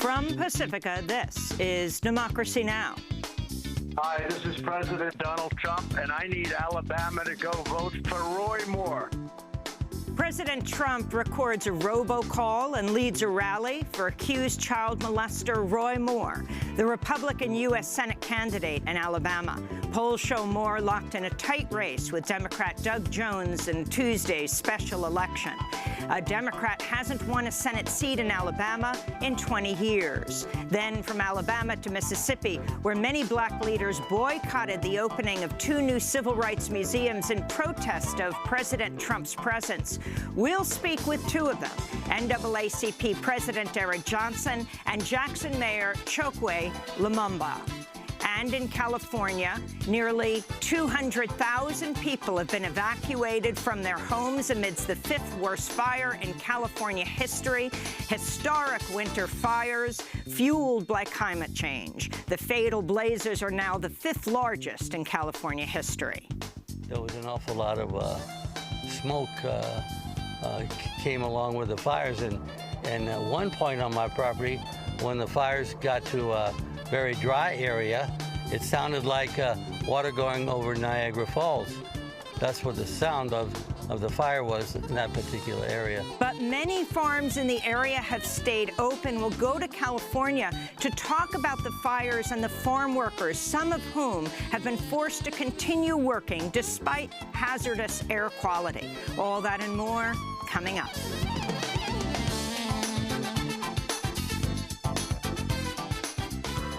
From Pacifica, this is Democracy Now! Hi, this is President Donald Trump, and I need Alabama to go vote for Roy Moore. President Trump records a robocall and leads a rally for accused child molester Roy Moore, the Republican U.S. Senate candidate in Alabama. Polls show Moore locked in a tight race with Democrat Doug Jones in Tuesday's special election. A Democrat hasn't won a Senate seat in Alabama in 20 years. Then from Alabama to Mississippi, where many black leaders boycotted the opening of 2 new civil rights museums in protest of President Trump's presence. We'll speak with 2 of them, NAACP President Eric Johnson and Jackson Mayor Chokwe Lumumba. And in California, nearly 200,000 people have been evacuated from their homes amidst the 5th worst fire in California history. Historic winter fires fueled by climate change. The fatal blazes are now the 5th largest in California history. There was an awful lot of smoke came along with the fires, and at one point on my property, when the fires got to a very dry area, it sounded like water going over Niagara Falls. That's what the sound of the fire was in that particular area. But many farms in the area have stayed open. We'll go to California to talk about the fires and the farm workers, some of whom have been forced to continue working despite hazardous air quality. All that and more coming up.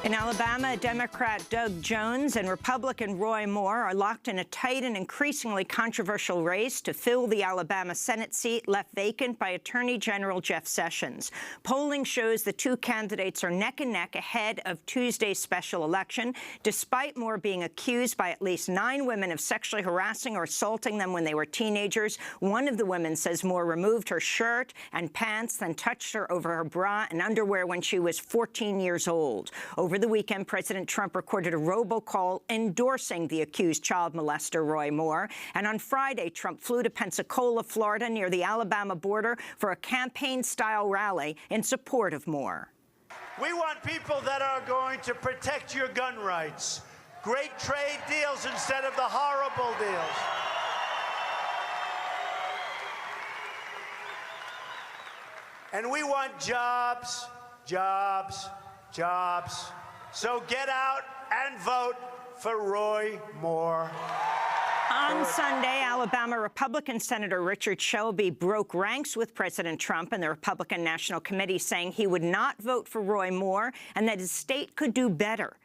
In Alabama, Democrat Doug Jones and Republican Roy Moore are locked in a tight and increasingly controversial race to fill the Alabama Senate seat left vacant by Attorney General Jeff Sessions. Polling shows the 2 candidates are neck and neck ahead of Tuesday's special election, despite Moore being accused by at least 9 women of sexually harassing or assaulting them when they were teenagers. One of the women says Moore removed her shirt and pants, then touched her over her bra and underwear when she was 14 years old. Over the weekend, President Trump recorded a robocall endorsing the accused child molester Roy Moore. And on Friday, Trump flew to Pensacola, Florida, near the Alabama border for a campaign-style rally in support of Moore. We want people that are going to protect your gun rights. Great trade deals instead of the horrible deals. And we want jobs, jobs, jobs. So get out and vote for Roy Moore. On Sunday, Alabama Republican Senator Richard Shelby broke ranks with President Trump and the Republican National Committee, saying he would not vote for Roy Moore and that his state could do better.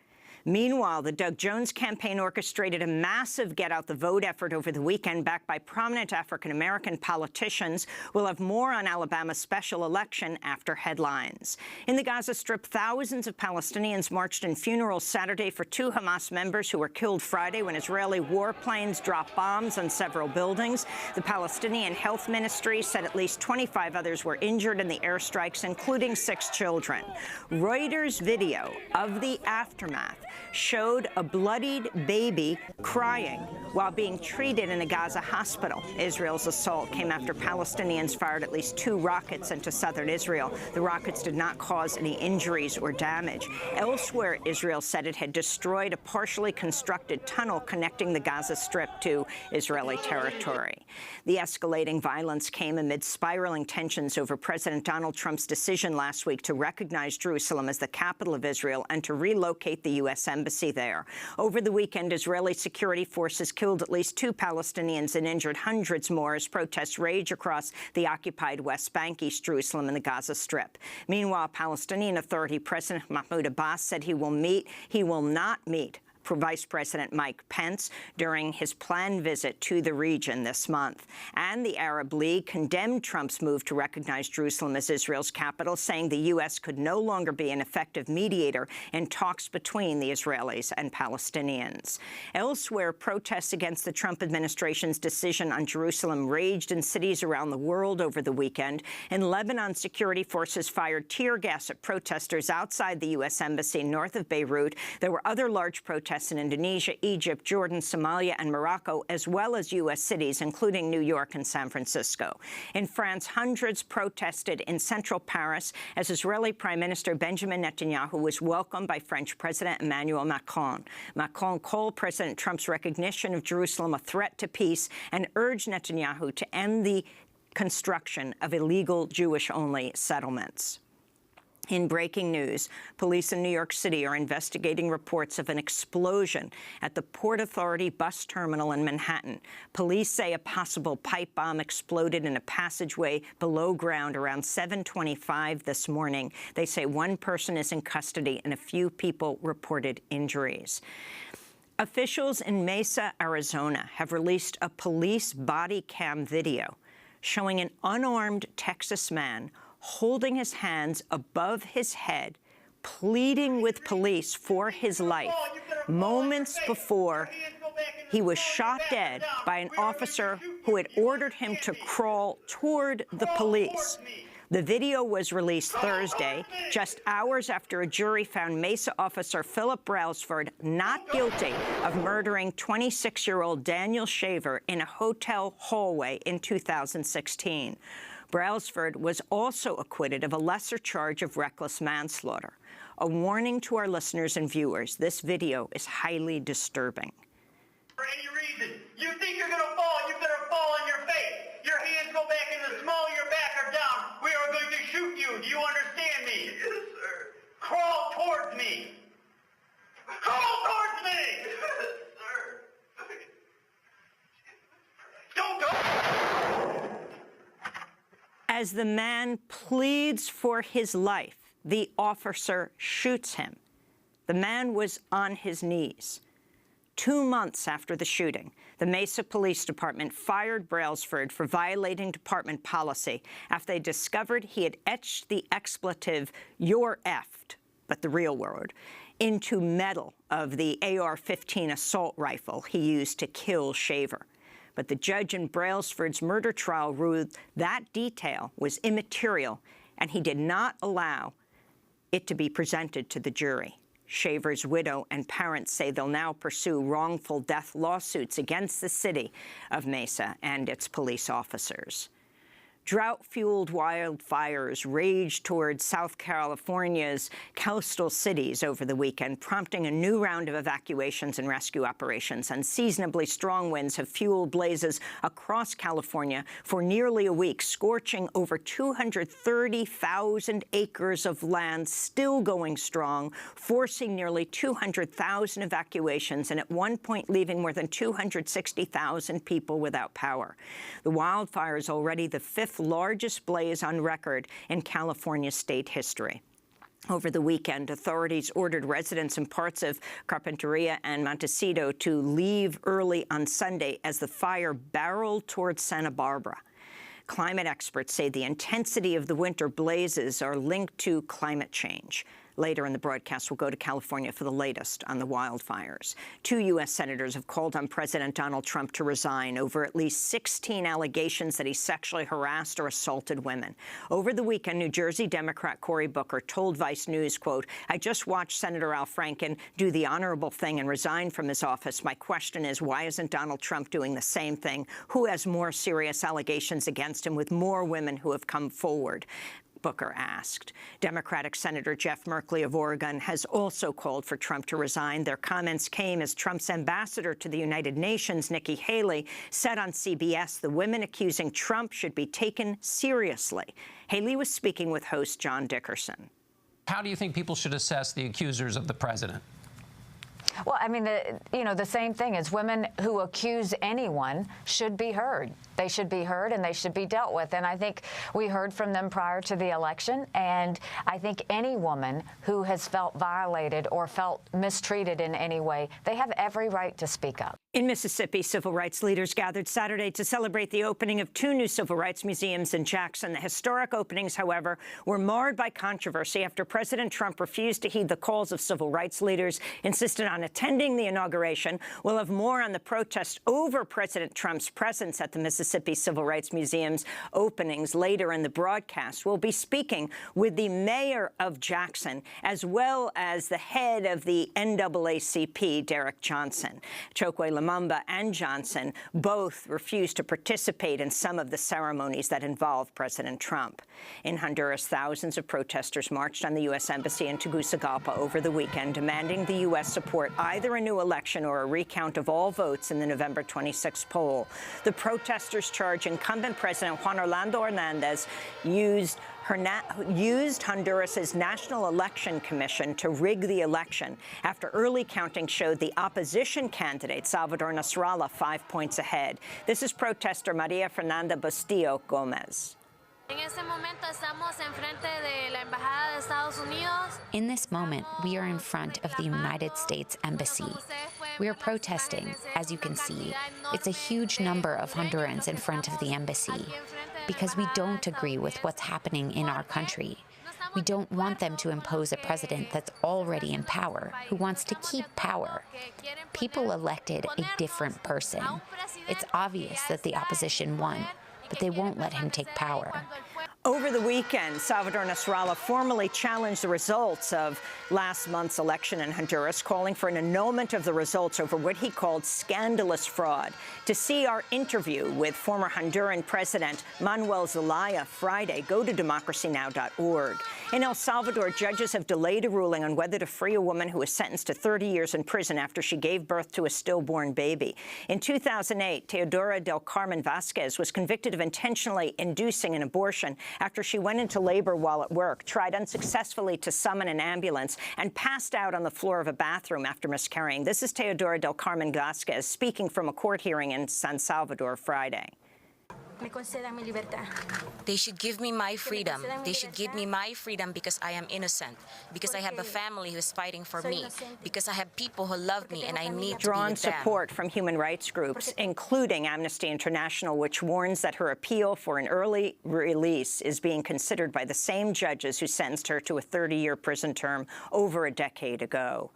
Meanwhile, the Doug Jones campaign orchestrated a massive get-out-the-vote effort over the weekend, backed by prominent African-American politicians. We'll have more on Alabama's special election after headlines. In the Gaza Strip, thousands of Palestinians marched in funerals Saturday for 2 Hamas members who were killed Friday when Israeli warplanes dropped bombs on several buildings. The Palestinian Health Ministry said at least 25 others were injured in the airstrikes, including 6 children. Reuters video of the aftermath showed a bloodied baby crying while being treated in a Gaza hospital. Israel's assault came after Palestinians fired at least 2 rockets into southern Israel. The rockets did not cause any injuries or damage. Elsewhere, Israel said it had destroyed a partially constructed tunnel connecting the Gaza Strip to Israeli territory. The escalating violence came amid spiraling tensions over President Donald Trump's decision last week to recognize Jerusalem as the capital of Israel and to relocate the U.S. embassy there. Over the weekend, Israeli security forces killed at least 2 Palestinians and injured hundreds more as protests rage across the occupied West Bank, East Jerusalem, and the Gaza Strip. Meanwhile, Palestinian Authority President Mahmoud Abbas said he will not meet Vice President Mike Pence during his planned visit to the region this month. And the Arab League condemned Trump's move to recognize Jerusalem as Israel's capital, saying the U.S. could no longer be an effective mediator in talks between the Israelis and Palestinians. Elsewhere, protests against the Trump administration's decision on Jerusalem raged in cities around the world over the weekend. In Lebanon, security forces fired tear gas at protesters outside the U.S. embassy north of Beirut. There were other large protests protests in Indonesia, Egypt, Jordan, Somalia, and Morocco, as well as U.S. cities, including New York and San Francisco. In France, hundreds protested in central Paris as Israeli Prime Minister Benjamin Netanyahu was welcomed by French President Emmanuel Macron. Macron called President Trump's recognition of Jerusalem a threat to peace and urged Netanyahu to end the construction of illegal Jewish-only settlements. In breaking news, police in New York City are investigating reports of an explosion at the Port Authority bus terminal in Manhattan. Police say a possible pipe bomb exploded in a passageway below ground around 7:25 this morning. They say one person is in custody and a few people reported injuries. Officials in Mesa, Arizona, have released a police body cam video showing an unarmed Texas man holding his hands above his head, pleading with police for his life, moments before he was shot dead by an officer who had ordered him to crawl toward the police. The video was released Thursday, just hours after a jury found Mesa officer Philip Brailsford not guilty of murdering 26-year-old Daniel Shaver in a hotel hallway in 2016. Brailsford was also acquitted of a lesser charge of reckless manslaughter. A warning to our listeners and viewers, this video is highly disturbing. For any reason, you think you're going to fall, you better fall on your face. Your hands go back in the small of your back or down. We are going to shoot you. Do you understand me? Yes, sir. Crawl towards me. Crawl towards me! Yes, sir. Don't go! As the man pleads for his life, the officer shoots him. The man was on his knees. 2 months after the shooting, the Mesa Police Department fired Brailsford for violating department policy after they discovered he had etched the expletive, "you're effed," but the real word, into metal of the AR-15 assault rifle he used to kill Shaver. But the judge in Brailsford's murder trial ruled that detail was immaterial, and he did not allow it to be presented to the jury. Shaver's widow and parents say they'll now pursue wrongful death lawsuits against the city of Mesa and its police officers. Drought-fueled wildfires raged towards South California's coastal cities over the weekend, prompting a new round of evacuations and rescue operations. Unseasonably strong winds have fueled blazes across California for nearly a week, scorching over 230,000 acres of land, still going strong, forcing nearly 200,000 evacuations, and at one point leaving more than 260,000 people without power. The wildfire is already the fifth largest blaze on record in California state history. Over the weekend, authorities ordered residents in parts of Carpinteria and Montecito to leave early on Sunday as the fire barreled towards Santa Barbara. Climate experts say the intensity of the winter blazes are linked to climate change. Later in the broadcast, we'll go to California for the latest on the wildfires. 2 U.S. senators have called on President Donald Trump to resign over at least 16 allegations that he sexually harassed or assaulted women. Over the weekend, New Jersey Democrat Cory Booker told Vice News, quote, "I just watched Senator Al Franken do the honorable thing and resign from his office. My question is, why isn't Donald Trump doing the same thing? Who has more serious allegations against him with more women who have come forward?" Booker asked. Democratic Senator Jeff Merkley of Oregon has also called for Trump to resign. Their comments came as Trump's ambassador to the United Nations, Nikki Haley, said on CBS the women accusing Trump should be taken seriously. Haley was speaking with host John Dickerson. How do you think people should assess the accusers of the president? Well, I mean, the same thing as women who accuse anyone should be heard. They should be heard and they should be dealt with. And I think we heard from them prior to the election. And I think any woman who has felt violated or felt mistreated in any way, they have every right to speak up. In Mississippi, civil rights leaders gathered Saturday to celebrate the opening of 2 new civil rights museums in Jackson. The historic openings, however, were marred by controversy after President Trump refused to heed the calls of civil rights leaders, insisted on attending the inauguration. We'll have more on the protest over President Trump's presence at the Mississippi Civil Rights Museum's openings later in the broadcast. We'll be speaking with the mayor of Jackson, as well as the head of the NAACP, Derek Johnson. Chokwe Lumumba and Johnson both refused to participate in some of the ceremonies that involve President Trump. In Honduras, thousands of protesters marched on the U.S. Embassy in Tegucigalpa over the weekend, demanding the U.S. support either a new election or a recount of all votes in the November 26 poll. The protesters charge incumbent President Juan Orlando Hernandez used Honduras' National Election Commission to rig the election after early counting showed the opposition candidate, Salvador Nasrallah, 5 points ahead. This is protester Maria Fernanda Bustillo Gomez. In this moment, we are in front of the United States Embassy. We are protesting, as you can see. It's a huge number of Hondurans in front of the embassy because we don't agree with what's happening in our country. We don't want them to impose a president that's already in power, who wants to keep power. People elected a different person. It's obvious that the opposition won, but they won't let him take power. Over the weekend, Salvador Nasrallah formally challenged the results of last month's election in Honduras, calling for an annulment of the results over what he called scandalous fraud. To see our interview with former Honduran President Manuel Zelaya Friday, go to DemocracyNow.org. In El Salvador, judges have delayed a ruling on whether to free a woman who was sentenced to 30 years in prison after she gave birth to a stillborn baby. In 2008, Teodora del Carmen Vasquez was convicted of intentionally inducing an abortion after she went into labor while at work, tried unsuccessfully to summon an ambulance, and passed out on the floor of a bathroom after miscarrying. This is Teodora del Carmen Vasquez speaking from a court hearing in San Salvador Friday. They should give me my freedom. They should give me my freedom because I am innocent, because I have a family who is fighting for me, because I have people who love me and I need to be Drawn with them. support from human rights groups, including Amnesty International, which warns that her appeal for an early release is being considered by the same judges who sentenced her to a 30-year prison term over a decade ago.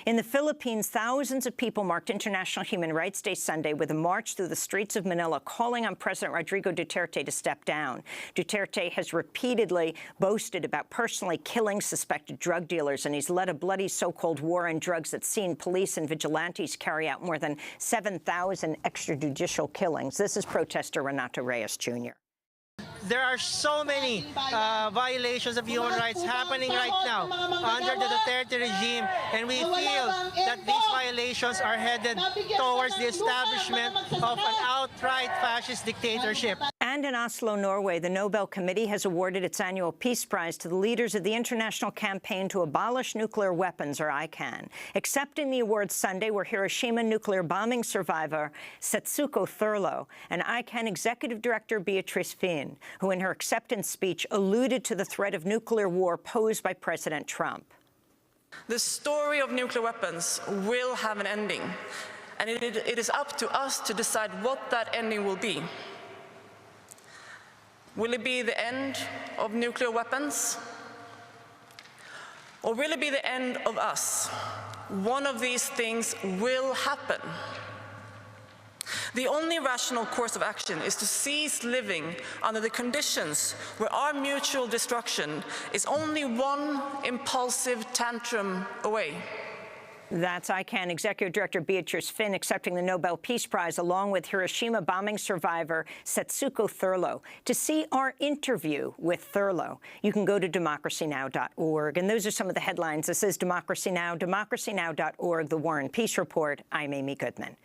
In the Philippines, thousands of people marked International Human Rights Day Sunday with a march through the streets of Manila calling on President Rodrigo Duterte to step down. Duterte has repeatedly boasted about personally killing suspected drug dealers, and he's led a bloody so-called war on drugs that's seen police and vigilantes carry out more than 7,000 extrajudicial killings. This is protester Renato Reyes, Jr. There are so many violations of human rights happening right now under the Duterte regime, and we feel that these violations are headed towards the establishment of an outright fascist dictatorship. And in Oslo, Norway, the Nobel Committee has awarded its annual Peace Prize to the leaders of the International Campaign to Abolish Nuclear Weapons, or ICAN. Accepting the award Sunday were Hiroshima nuclear bombing survivor Setsuko Thurlow and ICAN Executive Director Beatrice Finn, who in her acceptance speech alluded to the threat of nuclear war posed by President Trump. The story of nuclear weapons will have an ending, and it is up to us to decide what that ending will be. Will it be the end of nuclear weapons? Or will it be the end of us? One of these things will happen. The only rational course of action is to cease living under the conditions where our mutual destruction is only one impulsive tantrum away. That's ICAN Executive Director Beatrice Finn accepting the Nobel Peace Prize along with Hiroshima bombing survivor Setsuko Thurlow. To see our interview with Thurlow, you can go to DemocracyNow.org. And those are some of the headlines. This is Democracy Now!, DemocracyNow.org, The War and Peace Report. I'm Amy Goodman.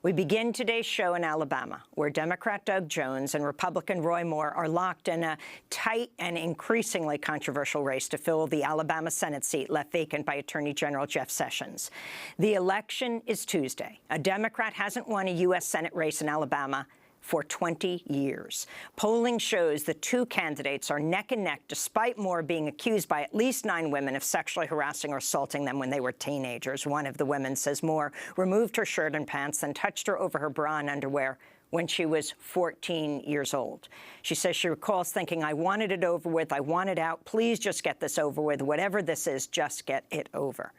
We begin today's show in Alabama, where Democrat Doug Jones and Republican Roy Moore are locked in a tight and increasingly controversial race to fill the Alabama Senate seat left vacant by Attorney General Jeff Sessions. The election is Tuesday. A Democrat hasn't won a U.S. Senate race in Alabama for 20 years. Polling shows the two candidates are neck and neck, despite Moore being accused by at least 9 women of sexually harassing or assaulting them when they were teenagers. One of the women says Moore removed her shirt and pants, then touched her over her bra and underwear when she was 14 years old. She says she recalls thinking, I wanted it over with, I want it out, please just get this over with, whatever this is, just get it over.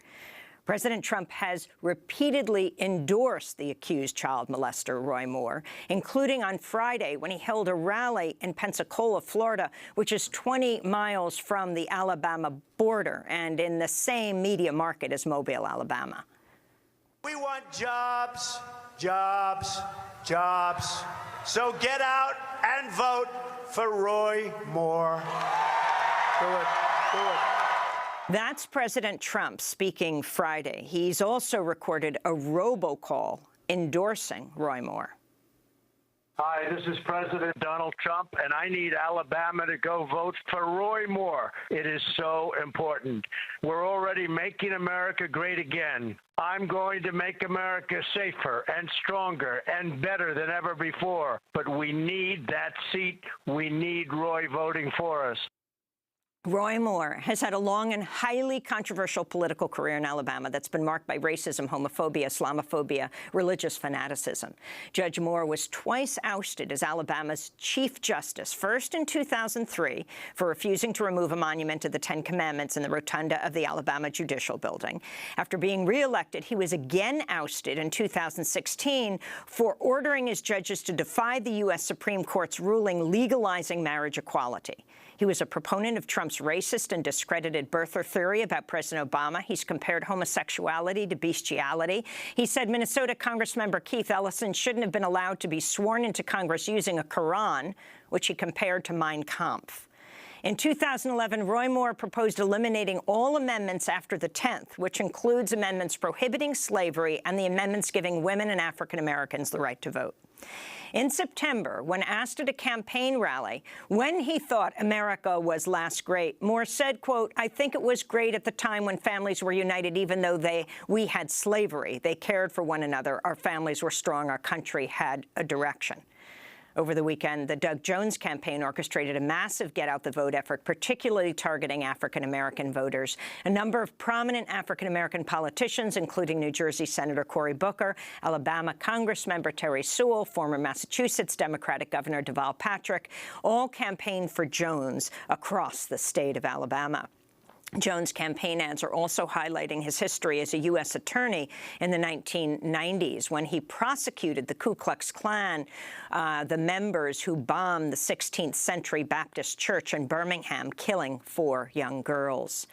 President Trump has repeatedly endorsed the accused child molester, Roy Moore, including on Friday when he held a rally in Pensacola, Florida, which is 20 miles from the Alabama border and in the same media market as Mobile, Alabama. We want jobs, jobs, jobs. So get out and vote for Roy Moore. Do it. Do it. That's President Trump speaking Friday. He's also recorded a robocall endorsing Roy Moore. Hi, this is President Donald Trump, and I need Alabama to go vote for Roy Moore. It is so important. We're already making America great again. I'm going to make America safer and stronger and better than ever before. But we need that seat. We need Roy voting for us. Roy Moore has had a long and highly controversial political career in Alabama that's been marked by racism, homophobia, Islamophobia, religious fanaticism. Judge Moore was twice ousted as Alabama's Chief Justice, first in 2003 for refusing to remove a monument to the Ten Commandments in the rotunda of the Alabama Judicial Building. After being reelected, he was again ousted in 2016 for ordering his judges to defy the U.S. Supreme Court's ruling legalizing marriage equality. He was a proponent of Trump's racist and discredited birther theory about President Obama. He's compared homosexuality to bestiality. He said Minnesota Congressmember Keith Ellison shouldn't have been allowed to be sworn into Congress using a Quran, which he compared to Mein Kampf. In 2011, Roy Moore proposed eliminating all amendments after the 10th, which includes amendments prohibiting slavery and the amendments giving women and African Americans the right to vote. In September, when asked at a campaign rally when he thought America was last great, Moore said, quote, "I think it was great at the time when families were united, even though we had slavery. They cared for one another. Our families were strong. Our country had a direction." Over the weekend, the Doug Jones campaign orchestrated a massive get-out-the-vote effort, particularly targeting African-American voters. A number of prominent African-American politicians, including New Jersey Senator Cory Booker, Alabama Congressmember Terry Sewell, former Massachusetts Democratic Governor Deval Patrick, all campaigned for Jones across the state of Alabama. Jones' campaign ads are also highlighting his history as a U.S. attorney in the 1990s when he prosecuted the Ku Klux Klan, the members who bombed the 16th century Baptist church in Birmingham, killing 4 young girls.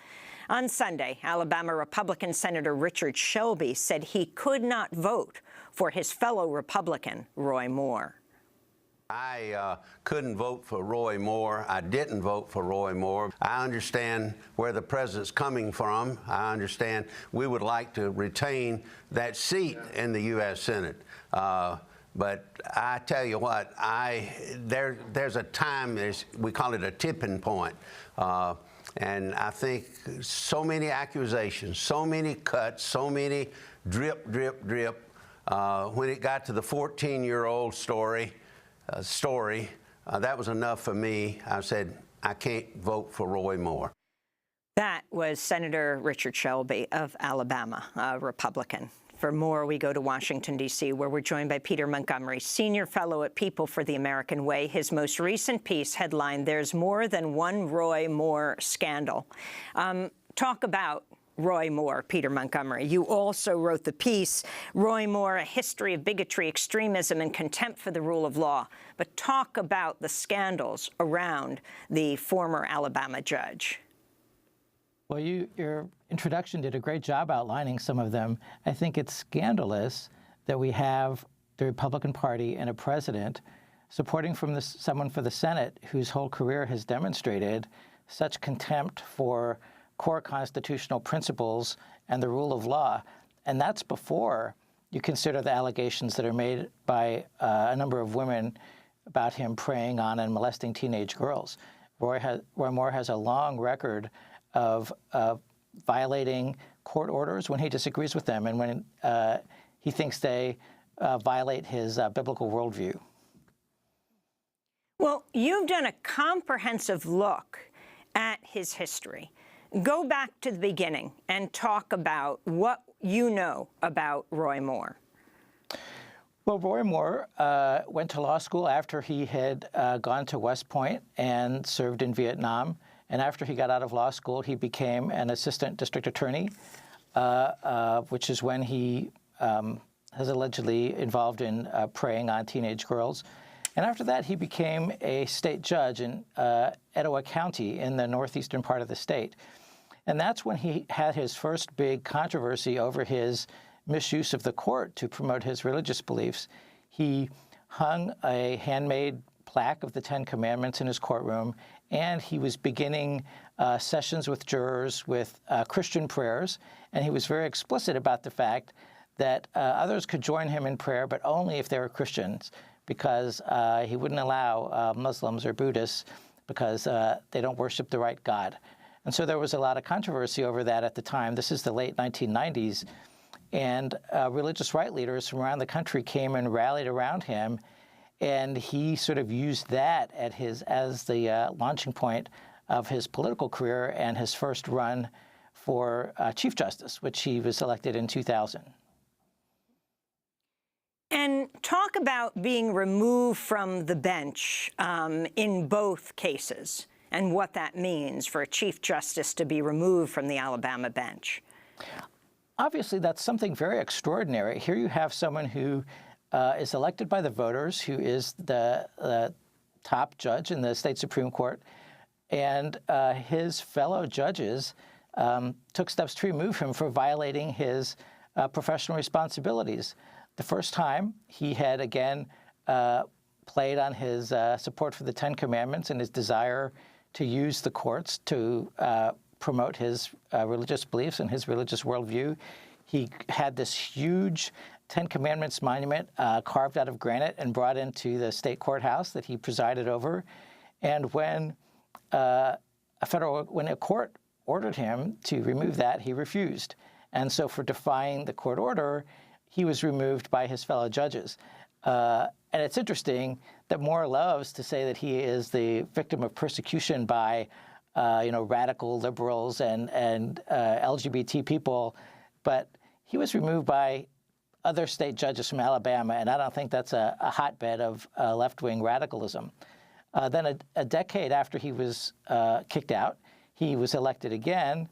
On Sunday, Alabama Republican Senator Richard Shelby said he could not vote for his fellow Republican, Roy Moore. I couldn't vote for Roy Moore. I didn't vote for Roy Moore. I understand where the president's coming from. I understand we would like to retain that seat in the U.S. Senate. But I tell you what, there's a time, we call it a tipping point. And I think so many accusations, so many cuts, so many drip, drip, drip. When it got to the 14-year-old story, that was enough for me. I said, I can't vote for Roy Moore. That was Senator Richard Shelby of Alabama, a Republican. For more, we go to Washington, D.C., where we're joined by Peter Montgomery, senior fellow at People for the American Way. His most recent piece headlined, "There's More Than One Roy Moore Scandal." Talk about Roy Moore, Peter Montgomery. You also wrote the piece, Roy Moore, A History of Bigotry, Extremism, and Contempt for the Rule of Law. But talk about the scandals around the former Alabama judge. Well, your introduction did a great job outlining some of them. I think it's scandalous that we have the Republican Party and a president supporting someone for the Senate whose whole career has demonstrated such contempt for core constitutional principles and the rule of law. And that's before you consider the allegations that are made by a number of women about him preying on and molesting teenage girls. Roy Moore has a long record of violating court orders when he disagrees with them and when he thinks they violate his biblical worldview. Well, you've done a comprehensive look at his history. Go back to the beginning and talk about what you know about Roy Moore. Well, Roy Moore went to law school after he had gone to West Point and served in Vietnam. And after he got out of law school, he became an assistant district attorney which is when he has allegedly involved in preying on teenage girls. And after that, he became a state judge in Etowah County in the northeastern part of the state. And that's when he had his first big controversy over his misuse of the court to promote his religious beliefs. He hung a handmade plaque of the Ten Commandments in his courtroom, and he was beginning sessions with jurors with Christian prayers. And he was very explicit about the fact that others could join him in prayer, but only if they were Christians, because he wouldn't allow Muslims or Buddhists because they don't worship the right God. And so there was a lot of controversy over that at the time. This is the late 1990s. And religious right leaders from around the country came and rallied around him. And he sort of used that as the launching point of his political career and his first run for Chief Justice, which he was elected in 2000. And talk about being removed from the bench in both cases and what that means for a Chief Justice to be removed from the Alabama bench. Obviously, that's something very extraordinary. Here you have someone who is elected by the voters, who is the top judge in the state Supreme Court, and his fellow judges took steps to remove him for violating his professional responsibilities. The first time, he had, again, played on his support for the Ten Commandments and his desire to use the courts to promote his religious beliefs and his religious worldview. He had this huge Ten Commandments monument carved out of granite and brought into the state courthouse that he presided over. And when a court ordered him to remove that, he refused. And so for defying the court order, he was removed by his fellow judges. And it's interesting that Moore loves to say that he is the victim of persecution by radical liberals and LGBT people, but he was removed by other state judges from Alabama, and I don't think that's a hotbed of left-wing radicalism. Then a decade after he was kicked out, he was elected again,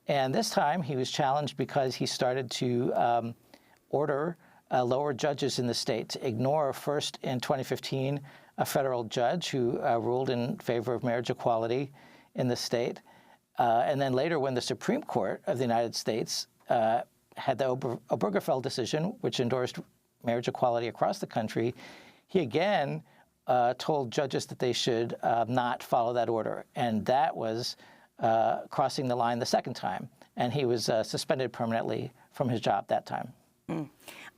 and this time he was challenged because he started to order lower judges in the state to ignore, first in 2015, a federal judge who ruled in favor of marriage equality in the state. And then later, when the Supreme Court of the United States had the Obergefell decision, which endorsed marriage equality across the country, he again told judges that they should not follow that order. And that was crossing the line the second time. And he was suspended permanently from his job that time.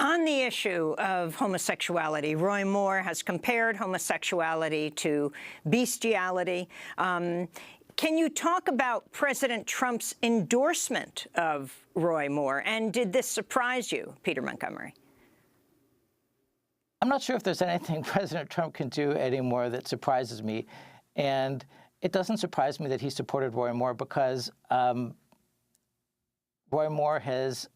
On the issue of homosexuality, Roy Moore has compared homosexuality to bestiality. Can you talk about President Trump's endorsement of Roy Moore? And did this surprise you, Peter Montgomery? I'm not sure if there's anything President Trump can do anymore that surprises me. And it doesn't surprise me that he supported Roy Moore because Roy Moore has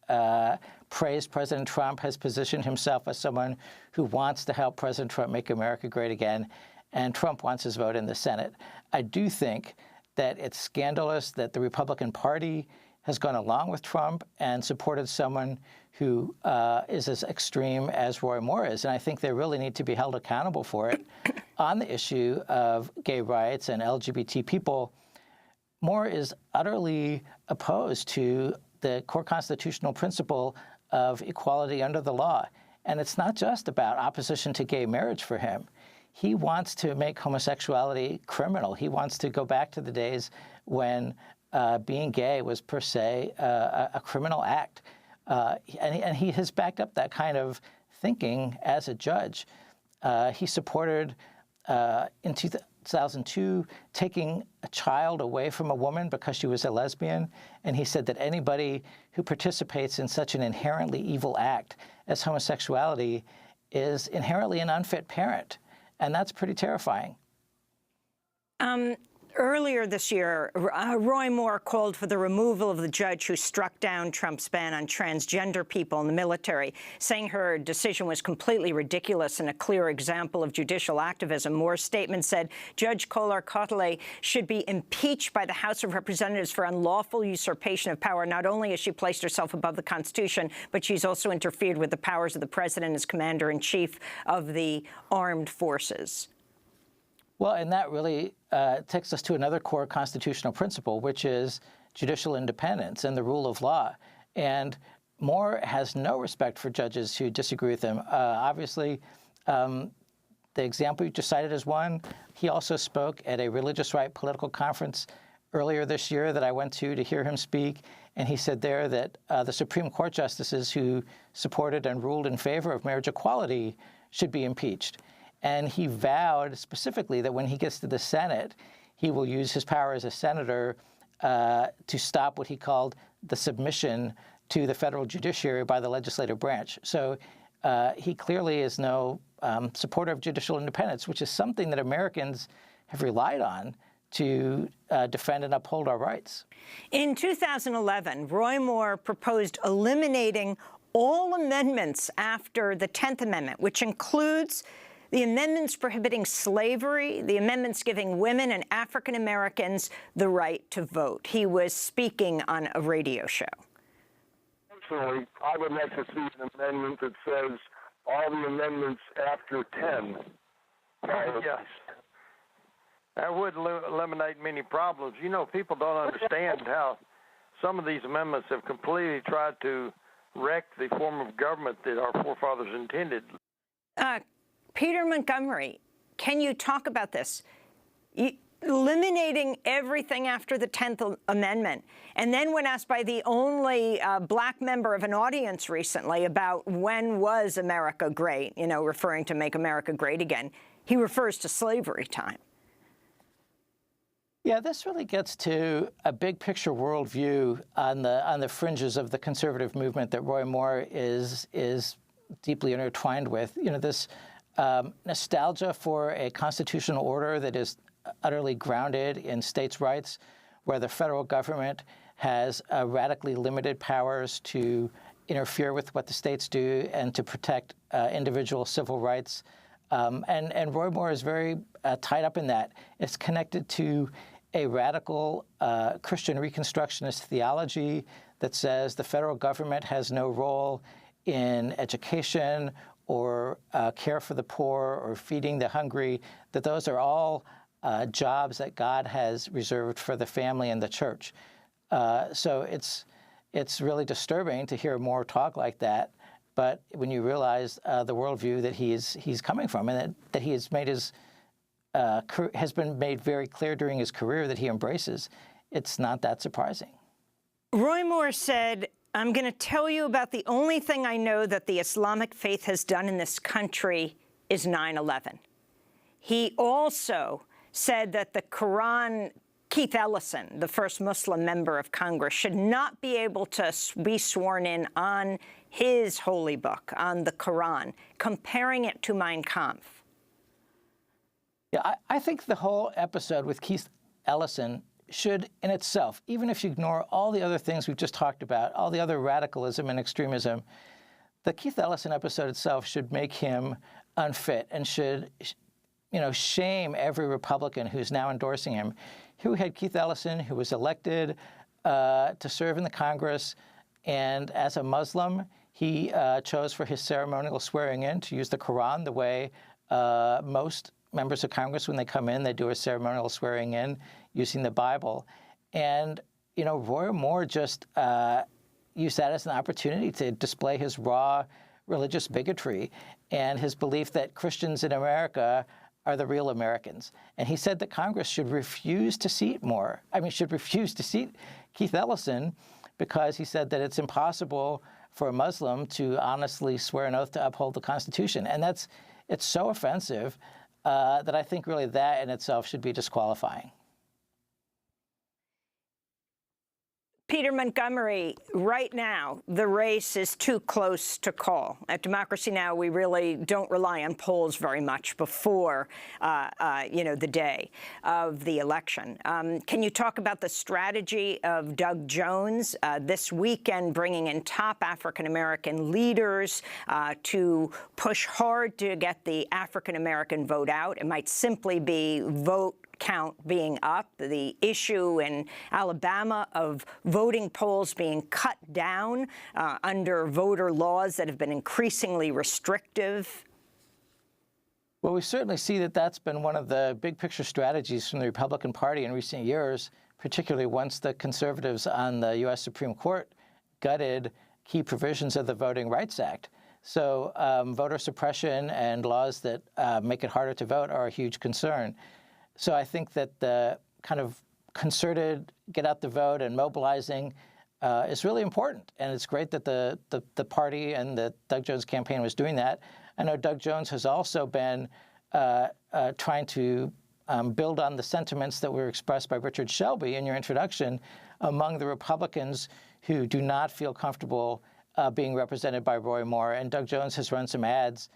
praised President Trump, has positioned himself as someone who wants to help President Trump make America great again, and Trump wants his vote in the Senate. I do think that it's scandalous that the Republican Party has gone along with Trump and supported someone who is as extreme as Roy Moore is, and I think they really need to be held accountable for it. On the issue of gay rights and LGBT people, Moore is utterly opposed to the core constitutional principle of equality under the law. And it's not just about opposition to gay marriage for him. He wants to make homosexuality criminal. He wants to go back to the days when being gay was per se a criminal act. And he has backed up that kind of thinking as a judge. He supported in 2002 taking a child away from a woman because she was a lesbian, and he said that anybody who participates in such an inherently evil act as homosexuality is inherently an unfit parent, and that's pretty terrifying. Earlier this year, Roy Moore called for the removal of the judge who struck down Trump's ban on transgender people in the military, saying her decision was completely ridiculous and a clear example of judicial activism. Moore's statement said Judge Kolar-Kotelay should be impeached by the House of Representatives for unlawful usurpation of power. Not only has she placed herself above the Constitution, but she's also interfered with the powers of the president as commander-in-chief of the armed forces. Well, and that really takes us to another core constitutional principle, which is judicial independence and the rule of law. And Moore has no respect for judges who disagree with him. Obviously, the example you just cited is one. He also spoke at a religious right political conference earlier this year that I went to hear him speak. And he said there that the Supreme Court justices who supported and ruled in favor of marriage equality should be impeached. And he vowed specifically that when he gets to the Senate, he will use his power as a senator to stop what he called the submission to the federal judiciary by the legislative branch. So he clearly is no supporter of judicial independence, which is something that Americans have relied on to defend and uphold our rights. In 2011, Roy Moore proposed eliminating all amendments after the 10th Amendment, which includes the amendments prohibiting slavery, the amendments giving women and African Americans the right to vote. He was speaking on a radio show. Personally, I would like to see an amendment that says all the amendments after 10. Yes. That would eliminate many problems. You know, people don't understand how some of these amendments have completely tried to wreck the form of government that our forefathers intended. Peter Montgomery, can you talk about this? Eliminating everything after the 10th Amendment. And then when asked by the only black member of an audience recently about when was America great, you know, referring to Make America Great Again, he refers to slavery time. Yeah, this really gets to a big picture worldview on the fringes of the conservative movement that Roy Moore is deeply intertwined with. You know, this nostalgia for a constitutional order that is utterly grounded in states' rights, where the federal government has radically limited powers to interfere with what the states do and to protect individual civil rights. And Roy Moore is very tied up in that. It's connected to a radical Christian Reconstructionist theology that says the federal government has no role in education or care for the poor or feeding the hungry, that those are all jobs that God has reserved for the family and the church. So it's really disturbing to hear Moore talk like that. But when you realize the worldview that he's coming from, and that he has made has been made very clear during his career that he embraces, it's not that surprising. Roy Moore said, "I'm going to tell you about the only thing I know that the Islamic faith has done in this country is 9/11. He also said that the Quran, Keith Ellison, the first Muslim member of Congress, should not be able to be sworn in on his holy book, on the Quran, comparing it to Mein Kampf. Yeah, I think the whole episode with Keith Ellison should, in itself, even if you ignore all the other things we've just talked about, all the other radicalism and extremism, the Keith Ellison episode itself should make him unfit and should, you know, shame every Republican who's now endorsing him. Here we had Keith Ellison, who was elected to serve in the Congress, and as a Muslim, he chose for his ceremonial swearing in to use the Quran the way most members of Congress, when they come in, they do a ceremonial swearing in using the Bible. And, you know, Roy Moore just used that as an opportunity to display his raw religious bigotry and his belief that Christians in America are the real Americans. And he said that Congress should refuse to seat Keith Ellison, because he said that it's impossible for a Muslim to honestly swear an oath to uphold the Constitution. And it's so offensive that I think really that in itself should be disqualifying. Peter Montgomery, right now, the race is too close to call. At Democracy Now!, we really don't rely on polls very much before, the day of the election. Can you talk about the strategy of Doug Jones this weekend, bringing in top African-American leaders to push hard to get the African-American vote out? It might simply be vote count being up, the issue in Alabama of voting polls being cut down under voter laws that have been increasingly restrictive. Well, we certainly see that that's been one of the big picture strategies from the Republican Party in recent years, particularly once the conservatives on the U.S. Supreme Court gutted key provisions of the Voting Rights Act. So voter suppression and laws that make it harder to vote are a huge concern. So I think that the kind of concerted get out the vote and mobilizing is really important. And it's great that the party and the Doug Jones campaign was doing that. I know Doug Jones has also been trying to build on the sentiments that were expressed by Richard Shelby in your introduction among the Republicans who do not feel comfortable being represented by Roy Moore. And Doug Jones has run some ads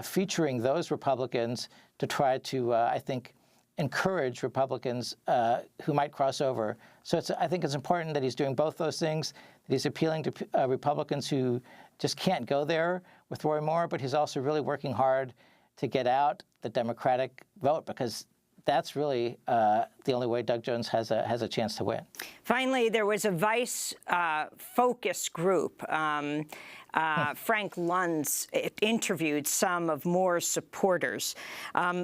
featuring those Republicans to try to, I think, encourage Republicans who might cross over. So I think it's important that he's doing both those things, that he's appealing to Republicans who just can't go there with Roy Moore, but he's also really working hard to get out the Democratic vote, because that's really the only way Doug Jones has a chance to win. Finally, there was a Vice focus group. Frank Luntz interviewed some of Moore's supporters.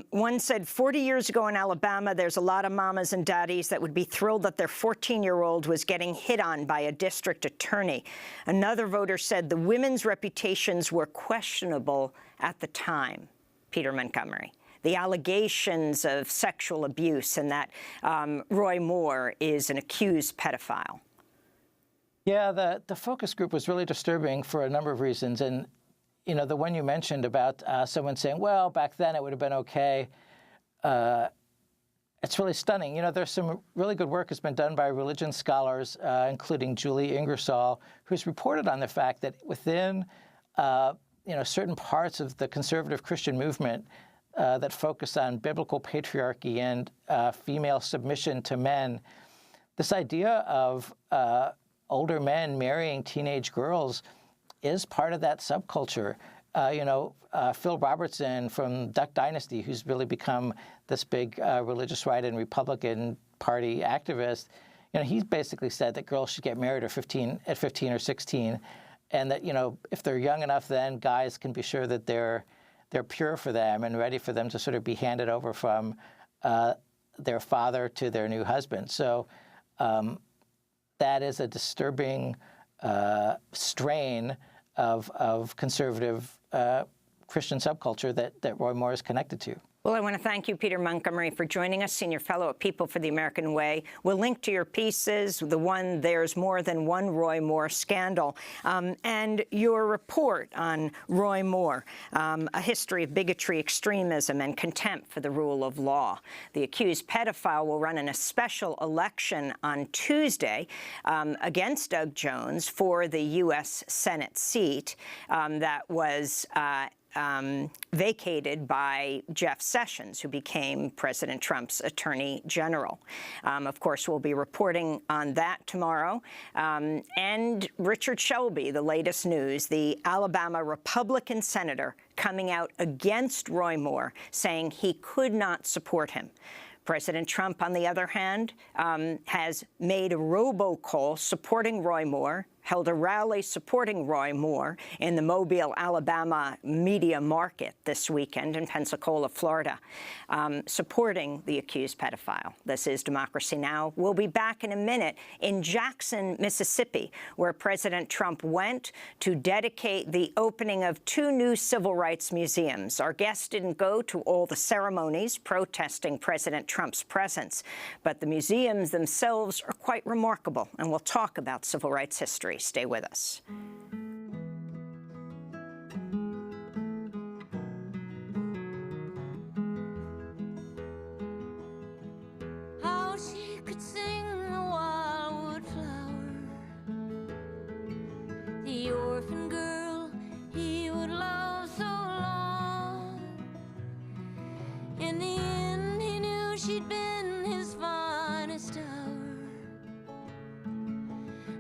One said, 40 years ago in Alabama, there's a lot of mamas and daddies that would be thrilled that their 14-year-old was getting hit on by a district attorney. Another voter said the women's reputations were questionable at the time. Peter Montgomery. The allegations of sexual abuse and that Roy Moore is an accused pedophile. Yeah, the focus group was really disturbing for a number of reasons. And, you know, the one you mentioned about someone saying, well, back then it would have been okay, it's really stunning. You know, there's some really good work that's been done by religion scholars, including Julie Ingersoll, who's reported on the fact that within, certain parts of the conservative Christian movement that focus on biblical patriarchy and female submission to men, this idea of older men marrying teenage girls is part of that subculture. Phil Robertson from Duck Dynasty, who's really become this big religious right and Republican Party activist, he basically said that girls should get married at 15 or 16, and that, if they're young enough, then guys can be sure that they're pure for them and ready for them to sort of be handed over from their father to their new husband. So that is a disturbing strain of conservative Christian subculture that Roy Moore is connected to. Well, I want to thank you, Peter Montgomery, for joining us, Senior Fellow at People for the American Way. We'll link to your pieces, the one, There's More Than One Roy Moore Scandal, and your report on Roy Moore, a history of bigotry, extremism, and contempt for the rule of law. The accused pedophile will run in a special election on Tuesday against Doug Jones for the U.S. Senate seat that was vacated by Jeff Sessions, who became President Trump's Attorney General. Of course, we'll be reporting on that tomorrow. And Richard Shelby, the latest news, the Alabama Republican senator coming out against Roy Moore, saying he could not support him. President Trump, on the other hand, has made a robocall supporting Roy Moore, held a rally supporting Roy Moore in the Mobile, Alabama media market this weekend in Pensacola, Florida, supporting the accused pedophile. This is Democracy Now! We'll be back in a minute in Jackson, Mississippi, where President Trump went to dedicate the opening of 2 new civil rights museums. Our guests didn't go to all the ceremonies protesting President Trump's presence, but the museums themselves are quite remarkable, and we'll talk about civil rights history. Stay with us. How she could sing the wildwood flowers the orphan girl he would love so long. In the end, he knew she'd been his finest hour,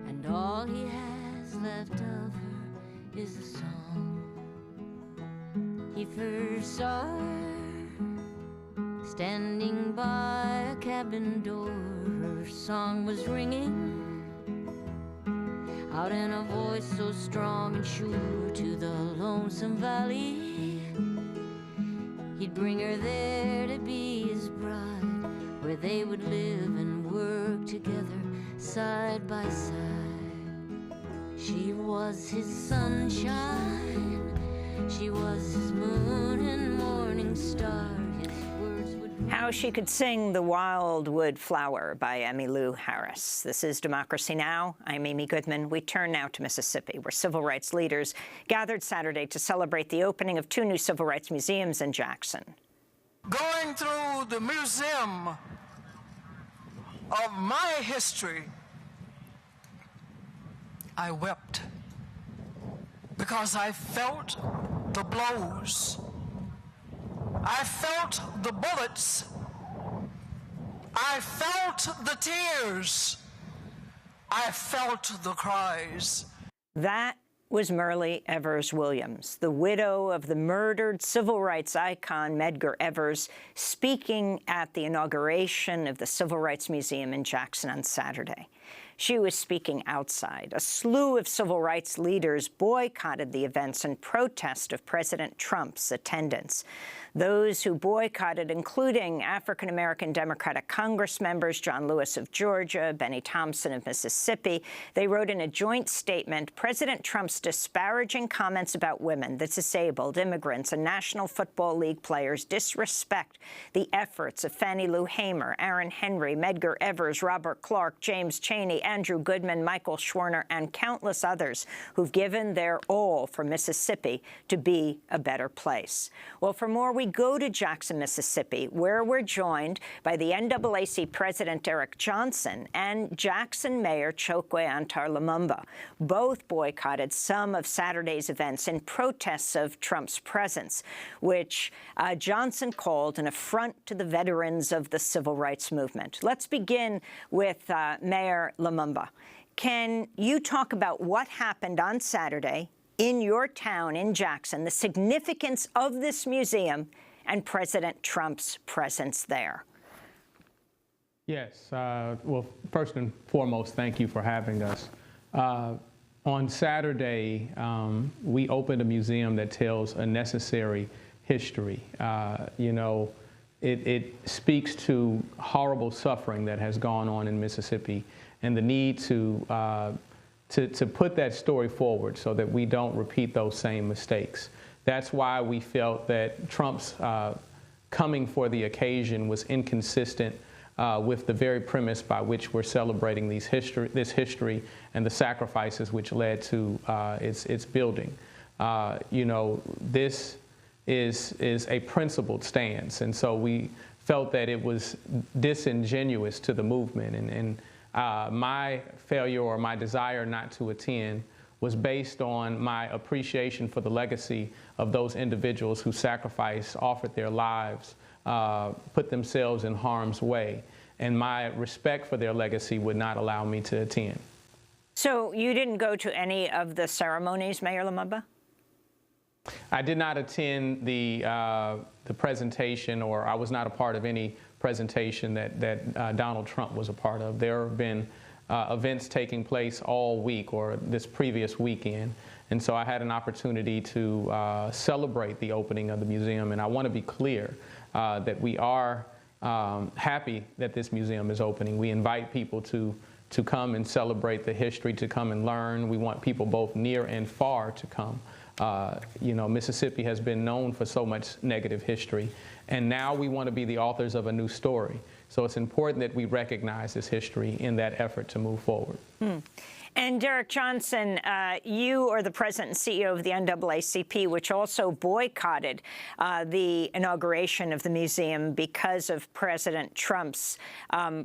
and all he has left of her is a song. He first saw her standing by a cabin door. Her song was ringing out in a voice so strong and sure to the lonesome valley. He'd bring her there to be his bride, where they would live and work together side by side. She was his sunshine, she was his moon and morning star. How She Could Sing the Wildwood Flower by Emmylou Harris. This is Democracy Now! I'm Amy Goodman. We turn now to Mississippi, where civil rights leaders gathered Saturday to celebrate the opening of 2 new civil rights museums in Jackson. Going through the museum of my history, I wept because I felt the blows. I felt the bullets. I felt the tears. I felt the cries. That was Myrlie Evers Williams, the widow of the murdered civil rights icon Medgar Evers, speaking at the inauguration of the Civil Rights Museum in Jackson on Saturday. She was speaking outside. A slew of civil rights leaders boycotted the events in protest of President Trump's attendance. Those who boycotted, including African-American Democratic Congress members John Lewis of Georgia, Benny Thompson of Mississippi. They wrote in a joint statement, President Trump's disparaging comments about women, the disabled, immigrants, and National Football League players disrespect the efforts of Fannie Lou Hamer, Aaron Henry, Medgar Evers, Robert Clark, James Chaney, Andrew Goodman, Michael Schwerner, and countless others who've given their all for Mississippi to be a better place. Well, for more, we go to Jackson, Mississippi, where we're joined by the NAACP President Eric Johnson and Jackson Mayor Chokwe Antar Lumumba. Both boycotted some of Saturday's events in protests of Trump's presence, which Johnson called an affront to the veterans of the civil rights movement. Let's begin with Mayor Lumumba. Can you talk about what happened on Saturday in your town, in Jackson, the significance of this museum and President Trump's presence there? Yes. Well, first and foremost, thank you for having us. On Saturday, we opened a museum that tells a necessary history. You know, it speaks to horrible suffering that has gone on in Mississippi and the need to put that story forward so that we don't repeat those same mistakes. That's why we felt that Trump's coming for the occasion was inconsistent with the very premise by which we're celebrating this history and the sacrifices which led to its building. You know, this is a principled stance, and so we felt that it was disingenuous to the movement, and my failure or my desire not to attend was based on my appreciation for the legacy of those individuals who sacrificed, offered their lives, put themselves in harm's way. And my respect for their legacy would not allow me to attend. So you didn't go to any of the ceremonies, Mayor Lumumba? I did not attend the presentation, or I was not a part of any presentation that Donald Trump was a part of. There have been events taking place all week or this previous weekend. And so I had an opportunity to celebrate the opening of the museum. And I want to be clear that we are happy that this museum is opening. We invite people to come and celebrate the history, to come and learn. We want people both near and far to come. You know, Mississippi has been known for so much negative history. And now we want to be the authors of a new story. So it's important that we recognize this history in that effort to move forward. And Derek Johnson, you are the president and CEO of the NAACP, which also boycotted the inauguration of the museum because of President Trump's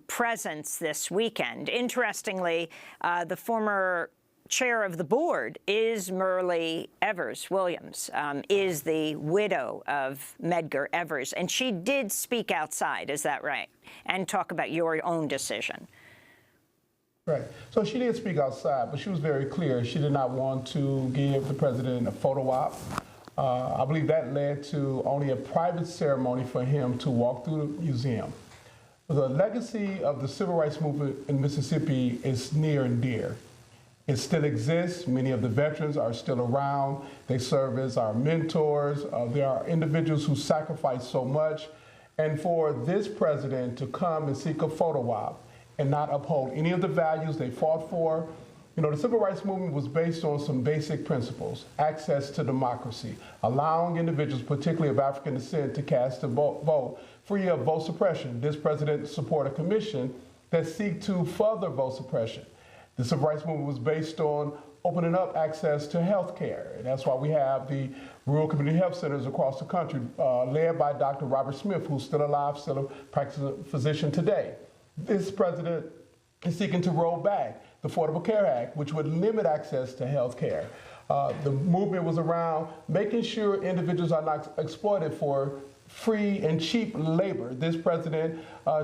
presence this weekend. Interestingly, the former chair of the board is Myrlie Evers Williams, is the widow of Medgar Evers, and she did speak outside, is that right? And talk about your own decision. Right. So she did speak outside, but she was very clear. She did not want to give the president a photo op. I believe that led to only a private ceremony for him to walk through the museum. The legacy of the civil rights movement in Mississippi is near and dear. It still exists. Many of the veterans are still around. They serve as our mentors. There are individuals who sacrifice so much. And for this president to come and seek a photo op and not uphold any of the values they fought for, you know, the civil rights movement was based on some basic principles: access to democracy, allowing individuals, particularly of African descent, to cast a vote, free of vote suppression. This president supported a commission that seek to further vote suppression. The civil rights movement was based on opening up access to health care. And that's why we have the rural community health centers across the country, led by Dr. Robert Smith, who's still alive, still a practicing physician today. This president is seeking to roll back the Affordable Care Act, which would limit access to health care. The movement was around making sure individuals are not exploited for free and cheap labor. This president